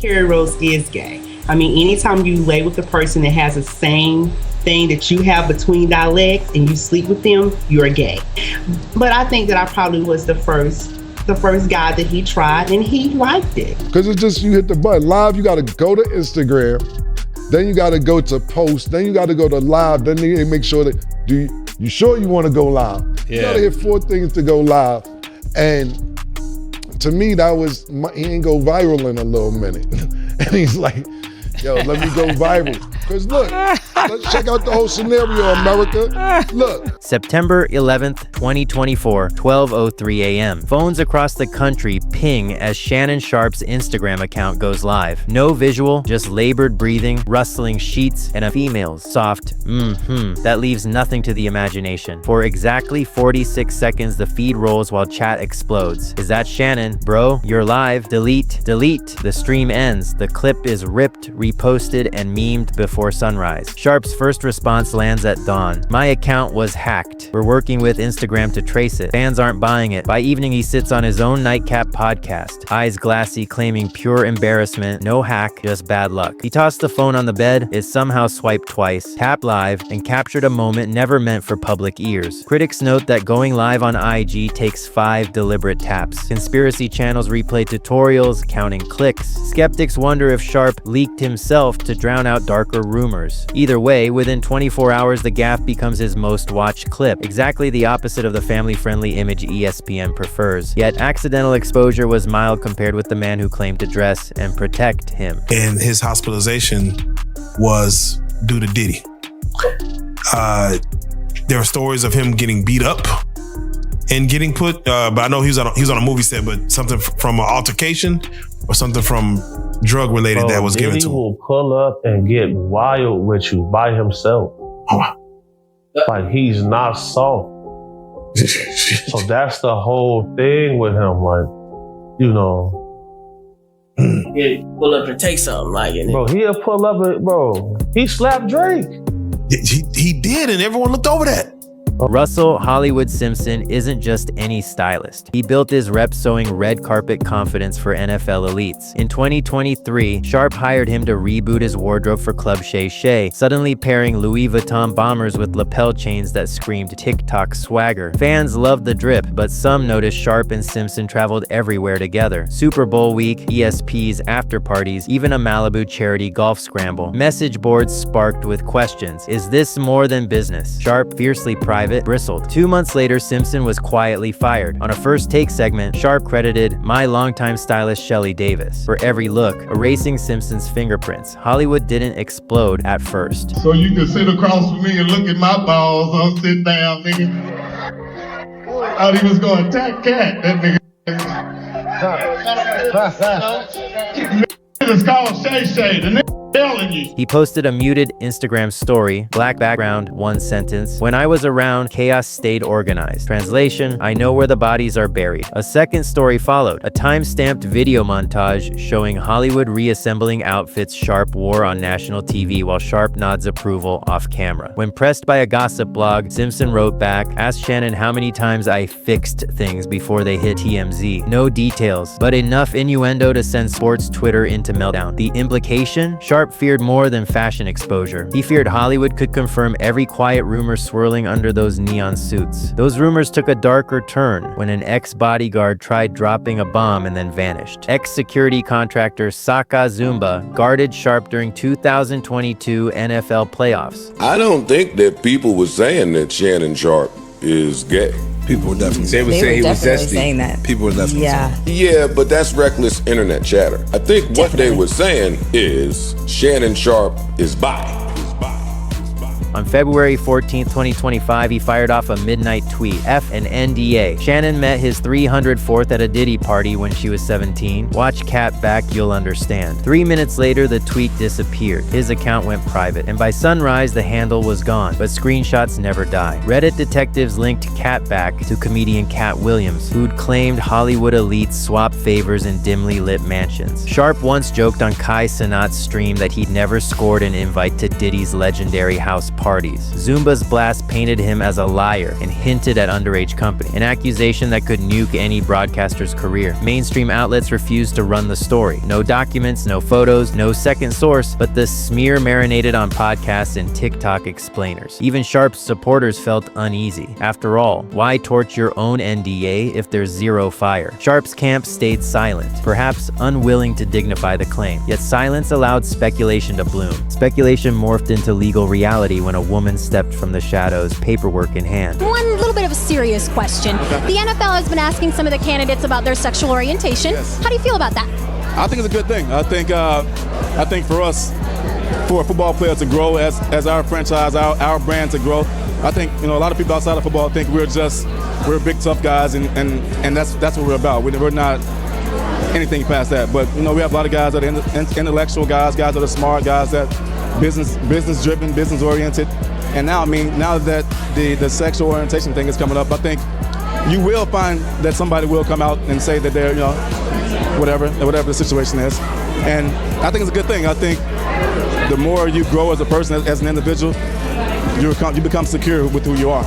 Harry Rose is gay. I mean, anytime you lay with a person that has the same thing that you have between thy legs and you sleep with them, you're gay. But I think that I probably was the first guy that he tried, and he liked it. Because it's just, you hit the button. Live, you got to go to Instagram, then you got to go to post, then you got to go to live, then they make sure that, you sure you want to go live? Yeah. You got to hit 4 things to go live. And to me, that was, he ain't go viral in a little minute. And he's like, yo, let me go viral. Because look, let's check out the whole scenario, America. Look. September 11th, 2024, 12:03 a.m. Phones across the country ping as Shannon Sharpe's Instagram account goes live. No visual, just labored breathing, rustling sheets, and a female's soft that leaves nothing to the imagination. For exactly 46 seconds, the feed rolls while chat explodes. Is that Shannon? Bro, you're live. Delete, delete. The stream ends. The clip is ripped, reposted, and memed before sunrise. Sharpe's first response lands at dawn. My account was hacked. We're working with Instagram to trace it. Fans aren't buying it. By evening, he sits on his own nightcap podcast, eyes glassy, claiming pure embarrassment. No hack, just bad luck. He tossed the phone on the bed, is somehow swiped twice, tapped live, and captured a moment never meant for public ears. Critics note that going live on IG takes 5 deliberate taps. Conspiracy channels replay tutorials, counting clicks. Skeptics wonder if Sharpe leaked himself to drown out darker rumors. Either way, within 24 hours, the gaffe becomes his most watched clip, exactly the opposite of the family-friendly image ESPN prefers. Yet accidental exposure was mild compared with the man who claimed to dress and protect him. And his hospitalization was due to Diddy. There are stories of him getting beat up and getting put, but I know he was on a movie set, but something from an altercation or something from drug related that was given to him. He will pull up and get wild with you by himself. Like, he's not soft. So that's the whole thing with him. Like, you know. He'll pull up and take something like it. Bro, he'll pull up and, bro, he slapped Drake. He did, and everyone looked over that. Russell Hollywood Simpson isn't just any stylist. He built his rep sewing red carpet confidence for NFL elites. In 2023, Sharpe hired him to reboot his wardrobe for Club Shay Shay, suddenly pairing Louis Vuitton bombers with lapel chains that screamed TikTok swagger. Fans loved the drip, but some noticed Sharpe and Simpson traveled everywhere together. Super Bowl week, ESPs, after parties, even a Malibu charity golf scramble. Message boards sparked with questions. Is this more than business? Sharpe, fiercely private, bristled. 2 months later, Simpson was quietly fired. On a first take segment, Sharpe credited my longtime stylist Shelly Davis for every look, erasing Simpson's fingerprints. Hollywood didn't explode at first. So you can sit across from me and look at my balls. I'll sit down, nigga. I thought he was going to attack Cat. That nigga. It's called Shay Shay. The nigga telling you. He posted a muted Instagram story, black background, 1 sentence. When I was around, chaos stayed organized. Translation, I know where the bodies are buried. A second story followed, a time-stamped video montage showing Hollywood reassembling outfits Sharpe wore on national TV while Sharpe nods approval off camera. When pressed by a gossip blog, Simpson wrote back, asked Shannon how many times I fixed things before they hit TMZ. No details, but enough innuendo to send sports Twitter into meltdown. The implication? Sharpe feared more than fashion exposure. He feared Hollywood could confirm every quiet rumor swirling under those neon suits. Those rumors took a darker turn when an ex-bodyguard tried dropping a bomb and then vanished. Ex-security contractor Saga Zumba guarded Sharpe during 2022 NFL playoffs. I don't think that people were saying that Shannon Sharpe is gay. People were definitely saying he was zesty. Saying that. People were definitely saying that. Yeah, but that's reckless internet chatter. I think what they were saying is Shannon Sharpe is bi. On February 14, 2025, he fired off a midnight tweet, F an NDA. Shannon met his 304th at a Diddy party when she was 17. Watch Cat back, you'll understand. 3 minutes later, the tweet disappeared. His account went private, and by sunrise, the handle was gone, but screenshots never die. Reddit detectives linked Cat back to comedian Cat Williams, who'd claimed Hollywood elites swap favors in dimly lit mansions. Sharpe once joked on Kai Cenat's stream that he'd never scored an invite to Diddy's legendary house party. parties. Zumba's blast painted him as a liar and hinted at underage company, an accusation that could nuke any broadcaster's career. Mainstream outlets refused to run the story. No documents, no photos, no second source, but the smear marinated on podcasts and TikTok explainers. Even Sharpe's supporters felt uneasy. After all, why torch your own NDA if there's zero fire? Sharpe's camp stayed silent, perhaps unwilling to dignify the claim. Yet silence allowed speculation to bloom. Speculation morphed into legal reality when a woman stepped from the shadows, paperwork in hand. One little bit of a serious question. The NFL has been asking some of the candidates about their sexual orientation. How do you feel about that? I think it's a good thing. I think for us, for a football player to grow as our franchise, our brand to grow, I think, a lot of people outside of football think we're big tough guys, and that's what we're about. We're not anything past that. But we have a lot of guys that are intellectual guys that are smart guys, that business driven, business oriented. And now that the sexual orientation thing is coming up, I think you will find that somebody will come out and say that they're whatever the situation is. And I think it's a good thing. I think the more you grow as a person, as an individual, you become secure with who you are.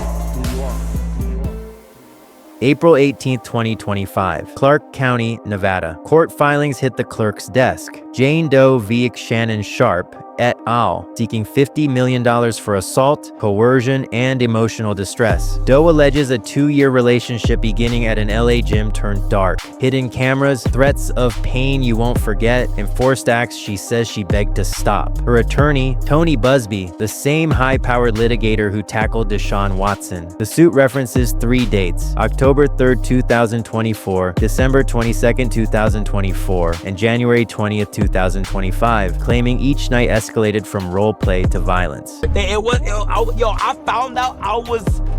April 18, 2025, Clark County, Nevada. Court filings hit the clerk's desk. Jane Doe v. Shannon Sharpe et al., seeking $50 million for assault, coercion, and emotional distress. Doe alleges a 2-year relationship beginning at an LA gym turned dark. Hidden cameras, threats of pain you won't forget, and forced acts she says she begged to stop. Her attorney, Tony Busby, the same high-powered litigator who tackled Deshaun Watson. The suit references 3 dates: October 3rd, 2024, December 22nd, 2024, and January 20th, 2025, claiming each night escalated from role play to violence. I found out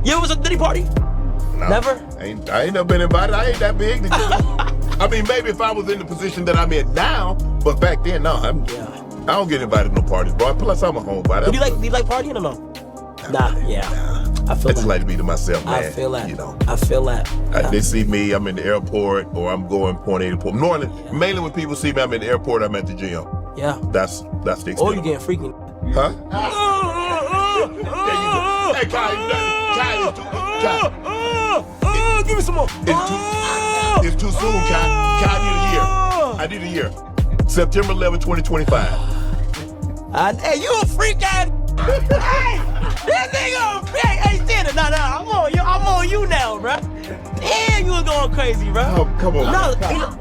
you was a Diddy party? No, Never? I ain't never been invited. I ain't that big. I mean, maybe if I was in the position that I'm in now, but back then, no. I don't get invited to no parties, bro. Plus, I'm a homebody. Do you like partying or no? Nah. I feel I just like to be to myself, man. I feel that. I feel that. They see me, I'm in the airport, or I'm going point A to point. Normally, mainly when people see me, I'm in the airport, I'm at the gym. Yeah. That's the extent. Or you getting freaking. Huh? There you go. Hey, Kai, give me some more. It's too soon, Kai. Kai, I need a year. September 11, 2025. Hey, you a freak, guy. Hey, this nigga, hey, Shannon, no, I'm on you now, bro. Damn, you was going crazy, bro. Oh, come on. No,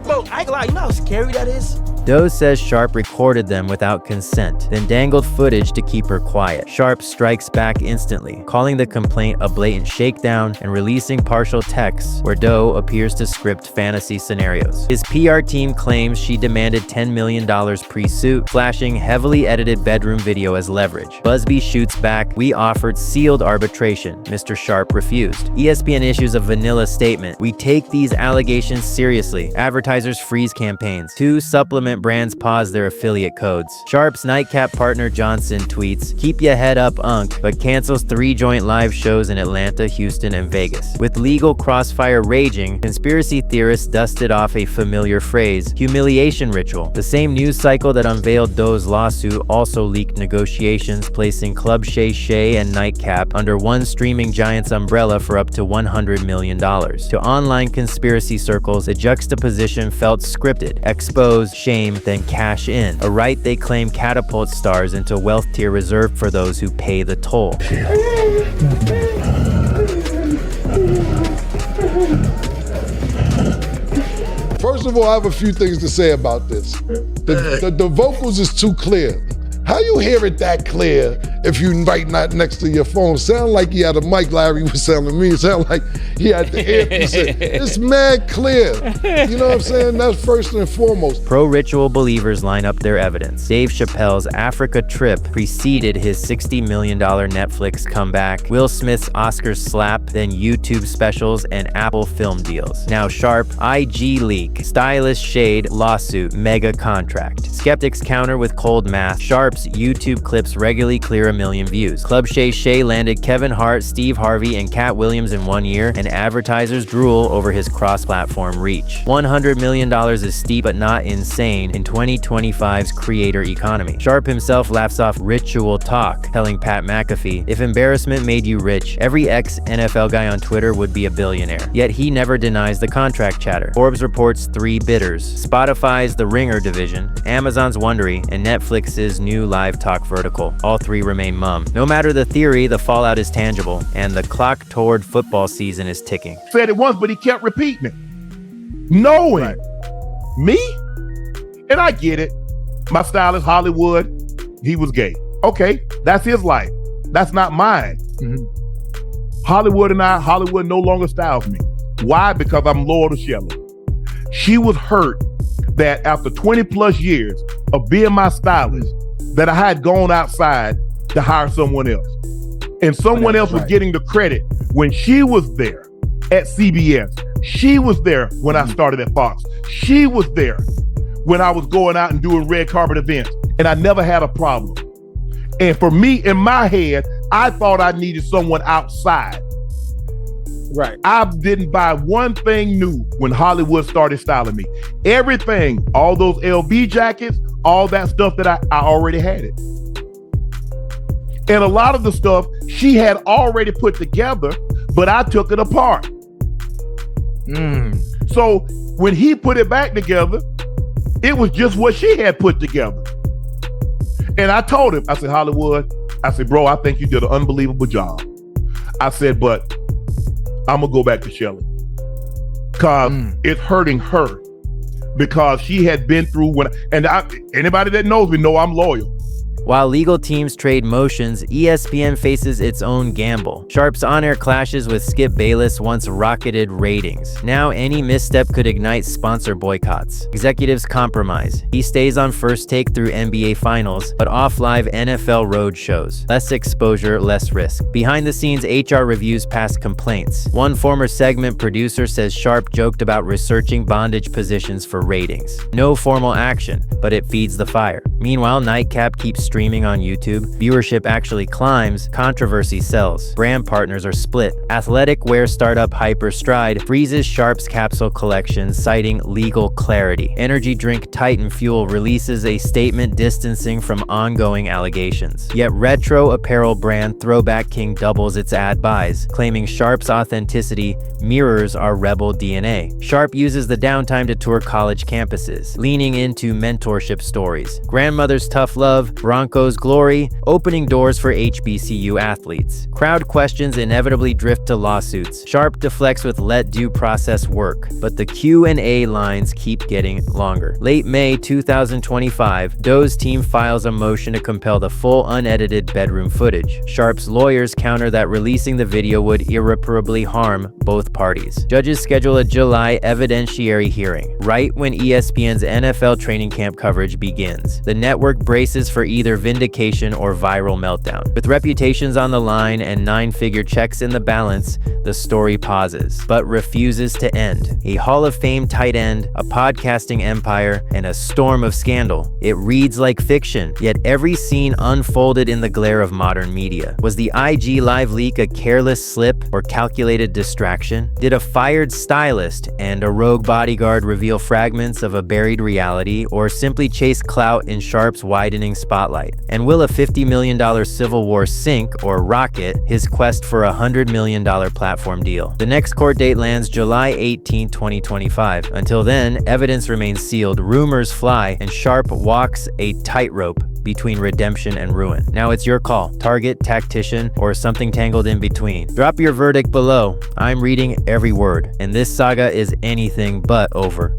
bro, I ain't gonna lie, you know how scary that is? Doe says Sharpe recorded them without consent, then dangled footage to keep her quiet. Sharpe strikes back instantly, calling the complaint a blatant shakedown and releasing partial texts where Doe appears to script fantasy scenarios. His PR team claims she demanded $10 million pre-suit, flashing heavily edited bedroom video as leverage. Busby shoots back, "We offered sealed arbitration. Mr. Sharpe refused." ESPN issues a vanilla statement: "We take these allegations seriously. Advertisers freeze campaigns." 2 supplement brands pause their affiliate codes. Sharpe's nightcap partner Johnson tweets, "Keep ya head up, Unc," but cancels 3 joint live shows in Atlanta, Houston, and Vegas. With legal crossfire raging, conspiracy theorists dusted off a familiar phrase: humiliation ritual. The same news cycle that unveiled Doe's lawsuit also leaked negotiations placing Club Shay Shay and Nightcap under one streaming giant's umbrella for up to $100 million. To online conspiracy circles, the juxtaposition felt scripted: expose, shame, then cash in, a right they claim catapults stars into wealth tier reserved for those who pay the toll. First of all, I have a few things to say about this. The vocals is too clear. How you hear it that clear if you right not next to your phone? Sound like you had a mic, Larry was telling me. Sound like he had the earpiece. It's mad clear. You know what I'm saying? That's first and foremost. Pro-ritual believers line up their evidence. Dave Chappelle's Africa trip preceded his $60 million Netflix comeback, Will Smith's Oscars slap, then YouTube specials and Apple film deals. Now Sharpe, IG leak, Stylist shade, lawsuit, mega contract. Skeptics counter with cold math. Sharpe's Sharpe's YouTube clips regularly clear 1 million views. Club Shay Shay landed Kevin Hart, Steve Harvey, and Cat Williams in 1 year, and advertisers drool over his cross-platform reach. $100 million is steep but not insane in 2025's creator economy. Sharpe himself laughs off ritual talk, telling Pat McAfee, "If embarrassment made you rich, every ex-NFL guy on Twitter would be a billionaire." Yet he never denies the contract chatter. Forbes reports 3 bidders: Spotify's The Ringer division, Amazon's Wondery, and Netflix's new live talk vertical. All 3 remain mum. No matter the theory, the fallout is tangible, and the clock toward football season is ticking. Said it once, but he kept repeating it. Knowing me, and I get it. My stylist, Hollywood, he was gay. Okay, that's his life. That's not mine. Hollywood no longer styles me. Why? Because I'm loyal to Shelly. She was hurt that after 20 plus years of being my stylist, that I had gone outside to hire someone else. And someone else was getting the credit when she was there at CBS. She was there when I started at Fox. She was there when I was going out and doing red carpet events. And I never had a problem. And for me, in my head, I thought I needed someone outside. Right. I didn't buy one thing new when Hollywood started styling me. Everything, all those LV jackets, all that stuff that I already had it. And a lot of the stuff she had already put together, but I took it apart. So when he put it back together, it was just what she had put together. And I told him, I said, Hollywood, I said, bro, I think you did an unbelievable job. I said, but I'm gonna go back to Shelly. Cause it's hurting her. Because she had been through anybody that knows me know I'm loyal. While legal teams trade motions, ESPN faces its own gamble. Sharpe's on-air clashes with Skip Bayless once rocketed ratings. Now any misstep could ignite sponsor boycotts. Executives compromise. He stays on First Take through NBA Finals, but off live NFL road shows. Less exposure, less risk. Behind the scenes, HR reviews past complaints. One former segment producer says Sharpe joked about researching bondage positions for ratings. No formal action, but it feeds the fire. Meanwhile, Nightcap keeps streaming on YouTube. Viewership actually climbs. Controversy sells. Brand partners are split. Athletic wear startup Hyperstride freezes Sharpe's capsule collection, citing legal clarity. Energy drink Titan Fuel releases a statement distancing from ongoing allegations. Yet retro apparel brand Throwback King doubles its ad buys, claiming Sharpe's authenticity mirrors our rebel DNA. Sharpe uses the downtime to tour college campuses, leaning into mentorship stories. Grandmother's tough love, Broncos glory, opening doors for HBCU athletes. Crowd questions inevitably drift to lawsuits. Sharpe deflects with let due process work, but the Q&A lines keep getting longer. Late May 2025, Doe's team files a motion to compel the full unedited bedroom footage. Sharpe's lawyers counter that releasing the video would irreparably harm both parties. Judges schedule a July evidentiary hearing, right when ESPN's NFL training camp coverage begins. The network braces for either vindication or viral meltdown. With reputations on the line and 9-figure checks in the balance, the story pauses, but refuses to end. A Hall of Fame tight end, a podcasting empire, and a storm of scandal. It reads like fiction, yet every scene unfolded in the glare of modern media. Was the IG Live leak a careless slip or calculated distraction? Did a fired stylist and a rogue bodyguard reveal fragments of a buried reality, or simply chase clout in Sharpe's widening spotlight? And will a $50 million Civil War sink or rocket his quest for a $100 million platform deal? The next court date lands July 18, 2025. Until then, evidence remains sealed, rumors fly, and Sharpe walks a tightrope between redemption and ruin. Now it's your call. Target, tactician, or something tangled in between. Drop your verdict below. I'm reading every word, and this saga is anything but over.